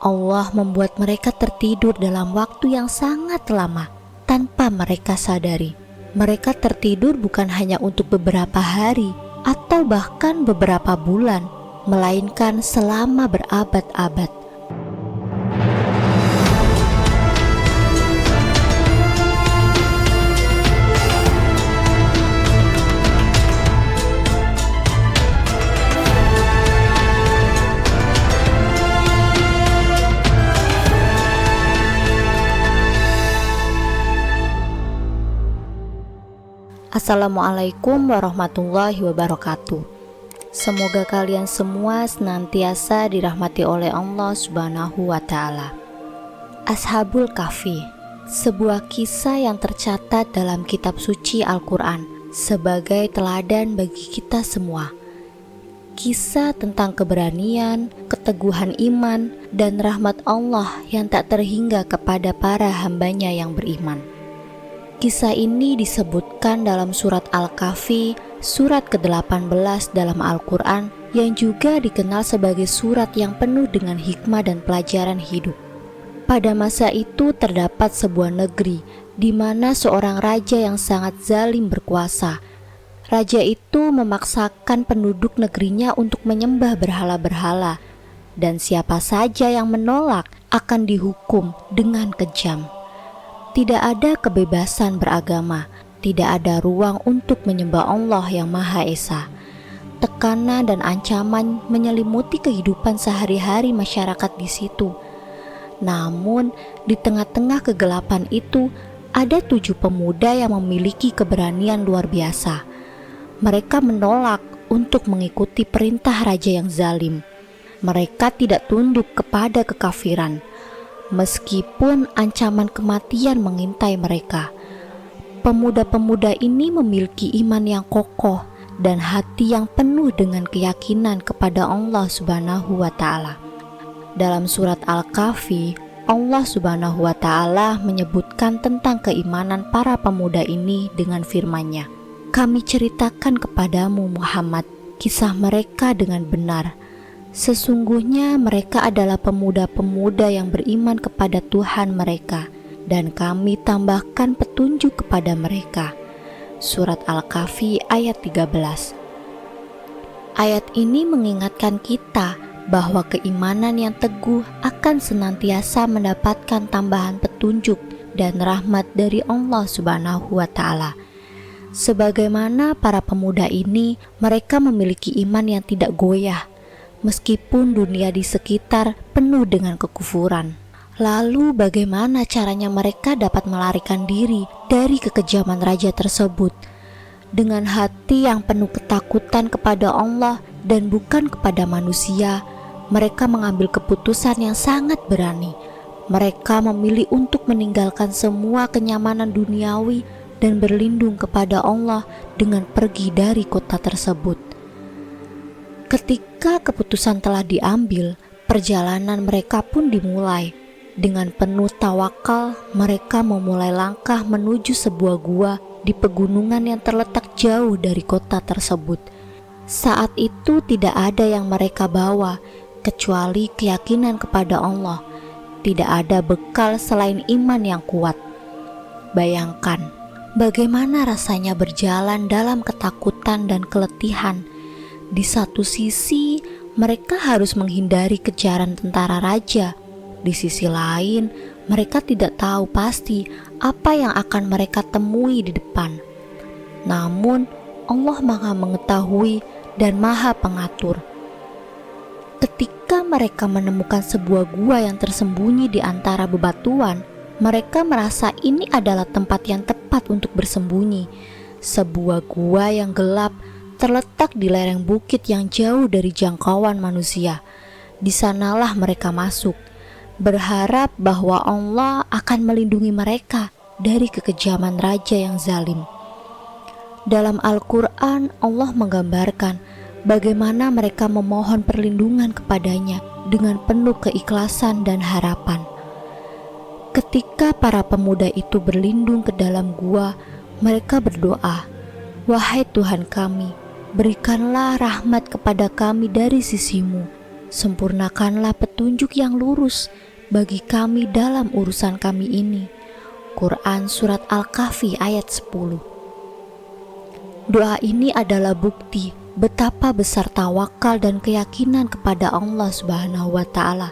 Allah membuat mereka tertidur dalam waktu yang sangat lama tanpa mereka sadari. Mereka tertidur bukan hanya untuk beberapa hari atau bahkan beberapa bulan, melainkan selama berabad-abad. Assalamualaikum warahmatullahi wabarakatuh. Semoga kalian semua senantiasa dirahmati oleh Allah Subhanahu wa Ta'ala. Ashabul Kahfi, sebuah kisah yang tercatat dalam kitab suci Al-Quran sebagai teladan bagi kita semua. Kisah tentang keberanian, keteguhan iman, dan rahmat Allah yang tak terhingga kepada para hambanya yang beriman. Kisah ini disebutkan dalam surat Al-Kahfi, surat ke-18 dalam Al-Quran, yang juga dikenal sebagai surat yang penuh dengan hikmah dan pelajaran hidup. Pada masa itu terdapat sebuah negeri di mana seorang raja yang sangat zalim berkuasa. Raja itu memaksakan penduduk negerinya untuk menyembah berhala-berhala, dan siapa saja yang menolak akan dihukum dengan kejam. Tidak ada kebebasan beragama, tidak ada ruang untuk menyembah Allah yang Maha Esa. Tekanan dan ancaman menyelimuti kehidupan sehari-hari masyarakat di situ. Namun, di tengah-tengah kegelapan itu, ada 7 pemuda yang memiliki keberanian luar biasa. Mereka menolak untuk mengikuti perintah raja yang zalim. Mereka tidak tunduk kepada kekafiran, meskipun ancaman kematian mengintai mereka. Pemuda-pemuda ini memiliki iman yang kokoh dan hati yang penuh dengan keyakinan kepada Allah Subhanahu wa Ta'ala. Dalam surat Al-Kahfi, Allah Subhanahu wa Ta'ala menyebutkan tentang keimanan para pemuda ini dengan firman-Nya, "Kami ceritakan kepadamu Muhammad kisah mereka dengan benar. Sesungguhnya mereka adalah pemuda-pemuda yang beriman kepada Tuhan mereka, dan kami tambahkan petunjuk kepada mereka." Surat Al-Kahfi ayat 13. Ayat ini mengingatkan kita bahwa keimanan yang teguh akan senantiasa mendapatkan tambahan petunjuk dan rahmat dari Allah Subhanahu wa Ta'ala. Sebagaimana para pemuda ini, mereka memiliki iman yang tidak goyah meskipun dunia di sekitar penuh dengan kekufuran. Lalu bagaimana caranya mereka dapat melarikan diri dari kekejaman raja tersebut? Dengan hati yang penuh ketakutan kepada Allah dan bukan kepada manusia, mereka mengambil keputusan yang sangat berani. Mereka memilih untuk meninggalkan semua kenyamanan duniawi dan berlindung kepada Allah dengan pergi dari kota tersebut. Ketika keputusan telah diambil, perjalanan mereka pun dimulai. Dengan penuh tawakal, mereka memulai langkah menuju sebuah gua di pegunungan yang terletak jauh dari kota tersebut. Saat itu tidak ada yang mereka bawa, kecuali keyakinan kepada Allah. Tidak ada bekal selain iman yang kuat. Bayangkan, bagaimana rasanya berjalan dalam ketakutan dan keletihan. Di satu sisi, mereka harus menghindari kejaran tentara raja. Di sisi lain, mereka tidak tahu pasti apa yang akan mereka temui di depan. Namun, Allah Maha Mengetahui dan Maha Pengatur. Ketika mereka menemukan sebuah gua yang tersembunyi di antara bebatuan, mereka merasa ini adalah tempat yang tepat untuk bersembunyi. Sebuah gua yang gelap terletak di lereng bukit yang jauh dari jangkauan manusia. Di sanalah mereka masuk, berharap bahwa Allah akan melindungi mereka dari kekejaman raja yang zalim. Dalam Al-Quran, Allah menggambarkan bagaimana mereka memohon perlindungan kepadanya dengan penuh keikhlasan dan harapan. Ketika para pemuda itu berlindung ke dalam gua, mereka berdoa, "Wahai Tuhan kami, berikanlah rahmat kepada kami dari sisi-Mu, Sempurnakanlah petunjuk yang lurus bagi kami dalam urusan kami ini. Quran Surat Al-Kahfi ayat 10. Doa ini adalah bukti betapa besar tawakal dan keyakinan kepada Allah Subhanahu wa Ta'ala.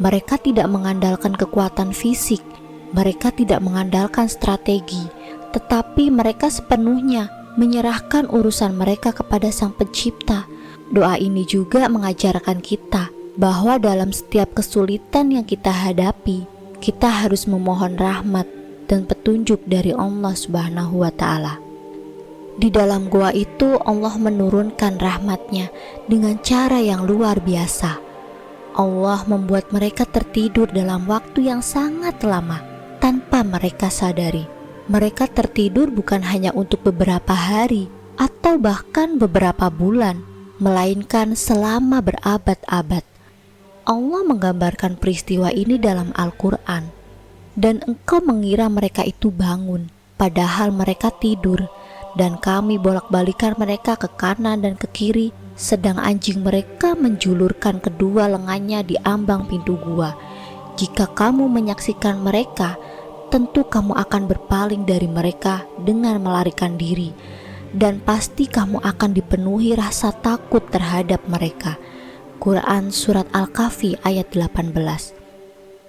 Mereka tidak mengandalkan kekuatan fisik, mereka tidak mengandalkan strategi, tetapi mereka sepenuhnya menyerahkan urusan mereka kepada Sang Pencipta. Doa ini juga mengajarkan kita bahwa dalam setiap kesulitan yang kita hadapi, kita harus memohon rahmat dan petunjuk dari Allah Subhanahu wa Ta'ala. Di dalam gua itu Allah menurunkan rahmat-Nya dengan cara yang luar biasa. Allah membuat mereka tertidur dalam waktu yang sangat lama tanpa mereka sadari. Mereka tertidur bukan hanya untuk beberapa hari atau bahkan beberapa bulan, melainkan selama berabad-abad. Allah menggambarkan peristiwa ini dalam Al-Quran. Dan engkau mengira mereka itu bangun, padahal mereka tidur. Dan kami bolak-balikan mereka ke kanan dan ke kiri, sedang anjing mereka menjulurkan kedua lengannya di ambang pintu gua. Jika kamu menyaksikan mereka, tentu kamu akan berpaling dari mereka dengan melarikan diri. Dan pasti kamu akan dipenuhi rasa takut terhadap mereka. Quran Surat Al-Kahfi ayat 18.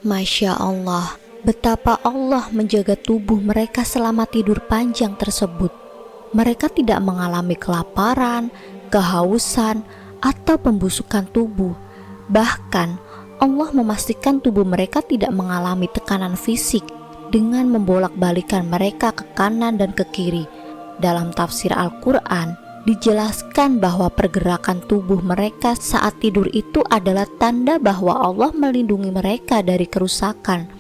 Masya Allah, betapa Allah menjaga tubuh mereka selama tidur panjang tersebut. Mereka tidak mengalami kelaparan, kehausan, atau pembusukan tubuh. Bahkan Allah memastikan tubuh mereka tidak mengalami tekanan fisik dengan membolak-balikan mereka ke kanan dan ke kiri. Dalam tafsir Al-Quran dijelaskan bahwa pergerakan tubuh mereka saat tidur itu adalah tanda bahwa Allah melindungi mereka dari kerusakan.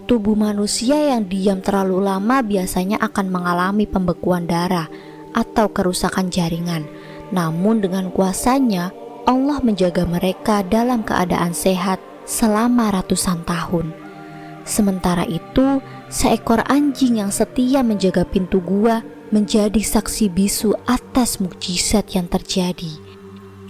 Tubuh manusia yang diam terlalu lama biasanya akan mengalami pembekuan darah atau kerusakan jaringan. Namun dengan kuasa-Nya, Allah menjaga mereka dalam keadaan sehat selama ratusan tahun. Sementara itu, seekor anjing yang setia menjaga pintu gua menjadi saksi bisu atas mukjizat yang terjadi.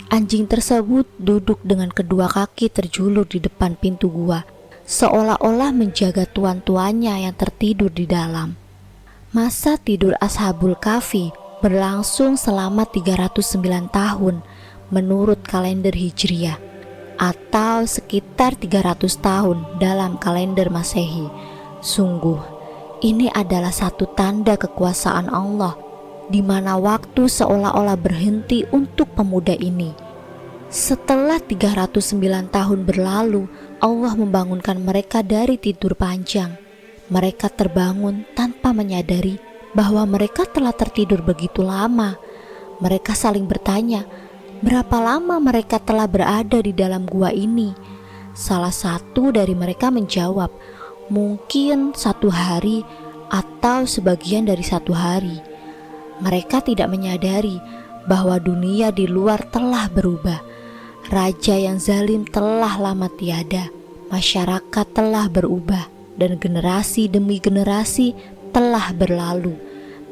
Anjing tersebut duduk dengan kedua kaki terjulur di depan pintu gua, seolah-olah menjaga tuan-tuannya yang tertidur di dalam. Masa tidur Ashabul Kahfi berlangsung selama 309 tahun menurut kalender Hijriah, atau sekitar 300 tahun dalam kalender Masehi. Sungguh, ini adalah satu tanda kekuasaan Allah, di mana waktu seolah-olah berhenti untuk pemuda ini. Setelah 309 tahun berlalu, Allah membangunkan mereka dari tidur panjang. Mereka terbangun tanpa menyadari bahwa mereka telah tertidur begitu lama. Mereka saling bertanya, berapa lama mereka telah berada di dalam gua ini? Salah satu dari mereka menjawab, mungkin 1 hari atau sebagian dari 1 hari. Mereka tidak menyadari bahwa dunia di luar telah berubah. Raja yang zalim telah lama tiada, masyarakat telah berubah, dan generasi demi generasi telah berlalu.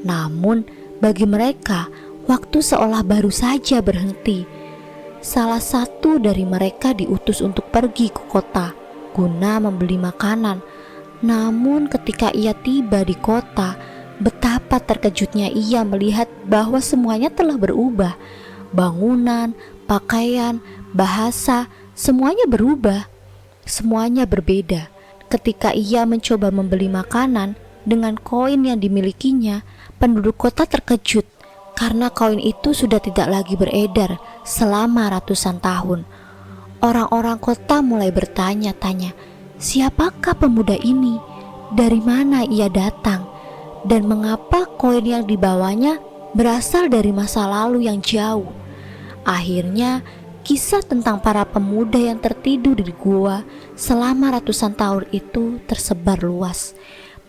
Namun bagi mereka, waktu seolah baru saja berhenti. Salah satu dari mereka diutus untuk pergi ke kota guna membeli makanan. Namun ketika ia tiba di kota, betapa terkejutnya ia melihat bahwa semuanya telah berubah. Bangunan, pakaian, bahasa, semuanya berubah. Semuanya berbeda. Ketika ia mencoba membeli makanan dengan koin yang dimilikinya, penduduk kota terkejut karena koin itu sudah tidak lagi beredar selama ratusan tahun. Orang-orang kota mulai bertanya-tanya, siapakah pemuda ini? Dari mana ia datang? Dan mengapa koin yang dibawanya berasal dari masa lalu yang jauh? Akhirnya, kisah tentang para pemuda yang tertidur di gua selama ratusan tahun itu tersebar luas.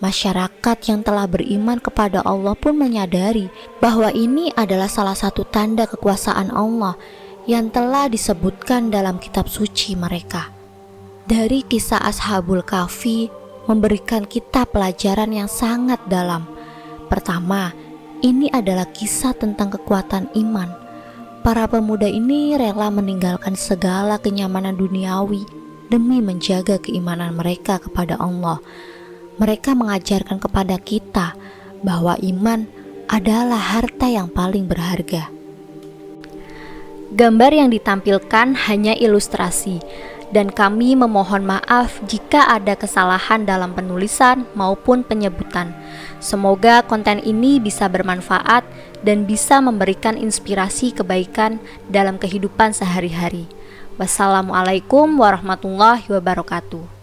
Masyarakat yang telah beriman kepada Allah pun menyadari bahwa ini adalah salah satu tanda kekuasaan Allah yang telah disebutkan dalam kitab suci mereka. Dari kisah Ashabul Kahfi memberikan kita pelajaran yang sangat dalam. Pertama, ini adalah kisah tentang kekuatan iman. Para pemuda ini rela meninggalkan segala kenyamanan duniawi demi menjaga keimanan mereka kepada Allah. Mereka mengajarkan kepada kita bahwa iman adalah harta yang paling berharga. Gambar yang ditampilkan hanya ilustrasi, dan kami memohon maaf jika ada kesalahan dalam penulisan maupun penyebutan. Semoga konten ini bisa bermanfaat dan bisa memberikan inspirasi kebaikan dalam kehidupan sehari-hari. Wassalamualaikum warahmatullahi wabarakatuh.